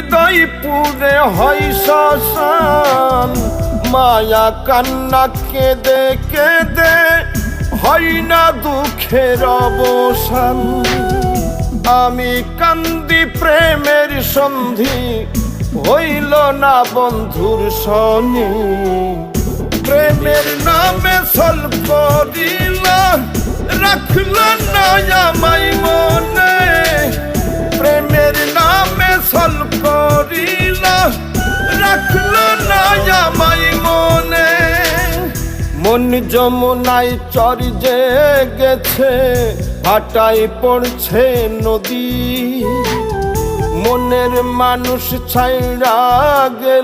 হৃদয় পুরে হয় শ্মশান, মায়া কান্না কেঁদে কেঁদে হয় না দুঃখের অবসান। আমি কান্দি প্রেমের সন্ধি হইল না বন্ধুর শনি, প্রেমের নামে ছল করিল রাখল না আমায় মনে, প্রেমের নামে ছল করিল রাখল না আমায় মনে। মন যমুনায় চর্যে গেছে, ভাটায় পড়ছে নদী, মনের মানুষ ছাইড়া গেল